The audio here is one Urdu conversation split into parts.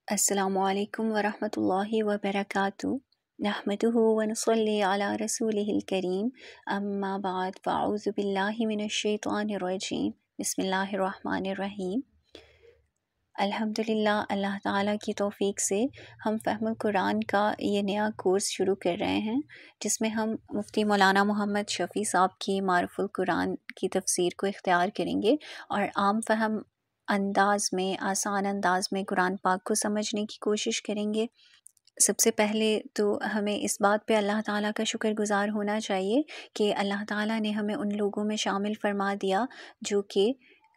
السلام علیکم ورحمۃ اللہ وبرکاتہ نحمدہ ونصلی علی رسولہ الکریم اما بعد فاعوذ باللہ من الشیطان الرجیم بسم اللہ الرحمن الرحیم۔ الحمدللہ، اللہ تعالیٰ کی توفیق سے ہم فہم القرآن کا یہ نیا کورس شروع کر رہے ہیں، جس میں ہم مفتی مولانا محمد شفیع صاحب کی معرف القرآن کی تفسیر کو اختیار کریں گے اور عام فہم انداز میں، آسان انداز میں قرآن پاک کو سمجھنے کی کوشش کریں گے۔ سب سے پہلے تو ہمیں اس بات پہ اللہ تعالیٰ کا شکر گزار ہونا چاہیے کہ اللہ تعالیٰ نے ہمیں ان لوگوں میں شامل فرما دیا جو کہ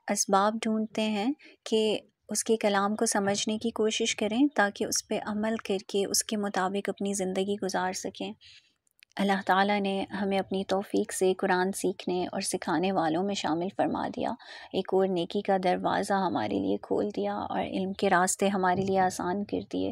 اسباب ڈھونڈتے ہیں کہ اس کے کلام کو سمجھنے کی کوشش کریں تاکہ اس پہ عمل کر کے اس کے مطابق اپنی زندگی گزار سکیں۔ اللہ تعالیٰ نے ہمیں اپنی توفیق سے قرآن سیکھنے اور سکھانے والوں میں شامل فرما دیا، ایک اور نیکی کا دروازہ ہمارے لیے کھول دیا اور علم کے راستے ہمارے لیے آسان کر دیے،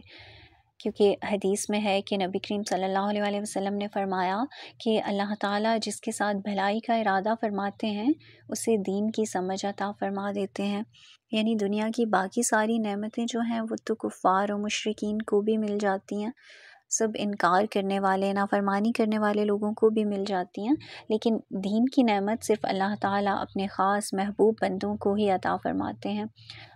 کیونکہ حدیث میں ہے کہ نبی کریم صلی اللہ علیہ وسلم نے فرمایا کہ اللہ تعالیٰ جس کے ساتھ بھلائی کا ارادہ فرماتے ہیں اسے دین کی سمجھ عطا فرما دیتے ہیں، یعنی دنیا کی باقی ساری نعمتیں جو ہیں وہ تو کفار و مشرکین کو بھی مل جاتی ہیں، سب انکار کرنے والے، نافرمانی کرنے والے لوگوں کو بھی مل جاتی ہیں، لیکن دین کی نعمت صرف اللہ تعالیٰ اپنے خاص محبوب بندوں کو ہی عطا فرماتے ہیں۔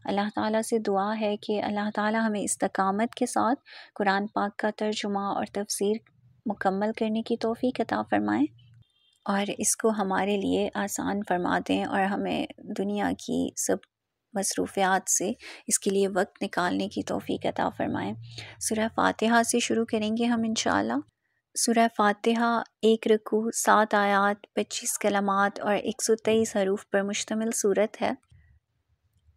اللہ تعالیٰ سے دعا ہے کہ اللہ تعالیٰ ہمیں استقامت کے ساتھ قرآن پاک کا ترجمہ اور تفسیر مکمل کرنے کی توفیق عطا فرمائیں اور اس کو ہمارے لیے آسان فرما دیں اور ہمیں دنیا کی سب مصروفیات سے اس کے لیے وقت نکالنے کی توفیق عطا فرمائیں۔ سورہ فاتحہ سے شروع کریں گے ہم انشاءاللہ۔ سورہ فاتحہ 1 رکوع، 7 آیات، 25 کلمات اور 123 حروف پر مشتمل سورت ہے،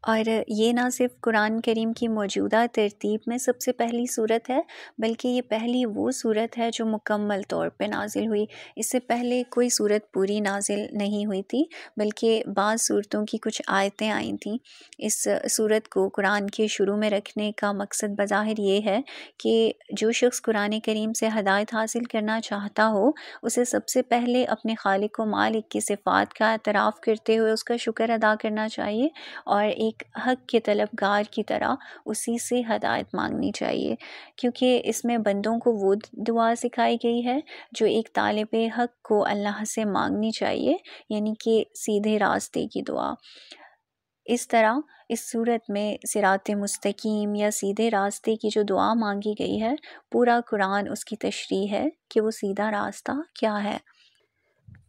اور یہ نہ صرف قرآن کریم کی موجودہ ترتیب میں سب سے پہلی سورت ہے، بلکہ یہ پہلی وہ سورت ہے جو مکمل طور پہ نازل ہوئی۔ اس سے پہلے کوئی سورت پوری نازل نہیں ہوئی تھی، بلکہ بعض سورتوں کی کچھ آیتیں آئی تھیں۔ اس سورت کو قرآن کے شروع میں رکھنے کا مقصد بظاہر یہ ہے کہ جو شخص قرآن کریم سے ہدایت حاصل کرنا چاہتا ہو اسے سب سے پہلے اپنے خالق و مالک کی صفات کا اعتراف کرتے ہوئے اس کا شکر ادا کرنا چاہیے اور ایک حق کے طلبگار کی طرح اسی سے ہدایت مانگنی چاہیے، کیونکہ اس میں بندوں کو وہ دعا سکھائی گئی ہے جو ایک طالب حق کو اللہ سے مانگنی چاہیے، یعنی کہ سیدھے راستے کی دعا۔ اس طرح اس صورت میں صراط مستقیم یا سیدھے راستے کی جو دعا مانگی گئی ہے، پورا قرآن اس کی تشریح ہے کہ وہ سیدھا راستہ کیا ہے۔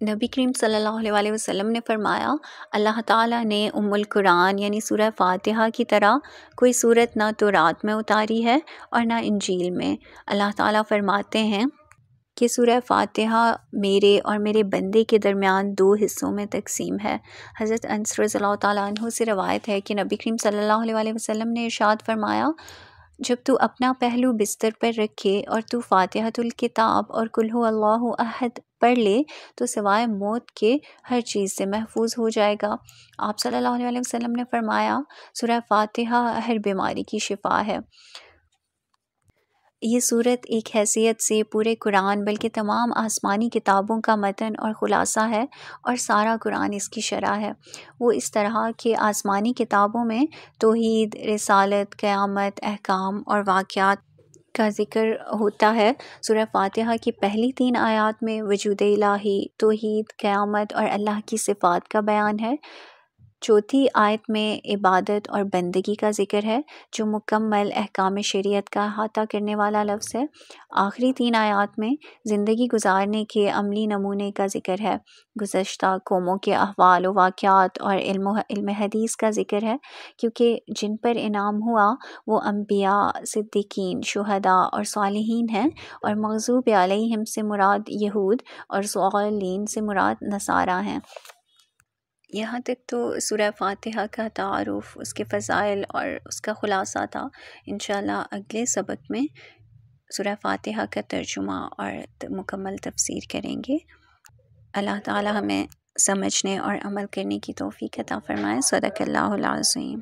نبی کریم صلی اللہ علیہ وسلم نے فرمایا، اللہ تعالیٰ نے القرآن یعنی سورہ فاتحہ کی طرح کوئی سورت نہ تو رات میں اتاری ہے اور نہ انجیل میں۔ اللہ تعالیٰ فرماتے ہیں کہ سورہ فاتحہ میرے اور میرے بندے کے درمیان 2 حصوں میں تقسیم ہے۔ حضرت انس رضی اللہ تعالیٰ عنہ سے روایت ہے کہ نبی کریم صلی اللہ علیہ وسلم نے ارشاد فرمایا، جب تو اپنا پہلو بستر پر رکھے اور تو فاتحۃ الکتاب اور قل ھو اللہ احد پڑھ لے تو سوائے موت کے ہر چیز سے محفوظ ہو جائے گا۔ آپ صلی اللہ علیہ وسلم نے فرمایا، سورہ فاتحہ ہر بیماری کی شفا ہے۔ یہ صورت ایک حیثیت سے پورے قرآن بلکہ تمام آسمانی کتابوں کا متن اور خلاصہ ہے، اور سارا قرآن اس کی شرح ہے۔ وہ اس طرح کہ آسمانی کتابوں میں توحید، رسالت، قیامت، احکام اور واقعات کا ذکر ہوتا ہے، سورہ فاتحہ کی پہلی 3 آیات میں وجود الہی، توحید، قیامت اور اللہ کی صفات کا بیان ہے۔ چوتھی آیت میں عبادت اور بندگی کا ذکر ہے جو مکمل احکام شریعت کا احاطہ کرنے والا لفظ ہے۔ آخری 3 آیات میں زندگی گزارنے کے عملی نمونے کا ذکر ہے، گزشتہ قوموں کے احوال و واقعات اور علم حدیث کا ذکر ہے، کیونکہ جن پر انعام ہوا وہ انبیاء، صدیقین، شہداء اور صالحین ہیں، اور مغضوب علیہم سے مراد یہود اور ضالین سے مراد نصارہ ہیں۔ یہاں تک تو سورہ فاتحہ کا تعارف، اس کے فضائل اور اس کا خلاصہ تھا۔ انشاءاللہ اگلے سبق میں سورہ فاتحہ کا ترجمہ اور مکمل تفسیر کریں گے۔ اللہ تعالی ہمیں سمجھنے اور عمل کرنے کی توفیق عطا فرمائے۔ صدق اللہ العظیم۔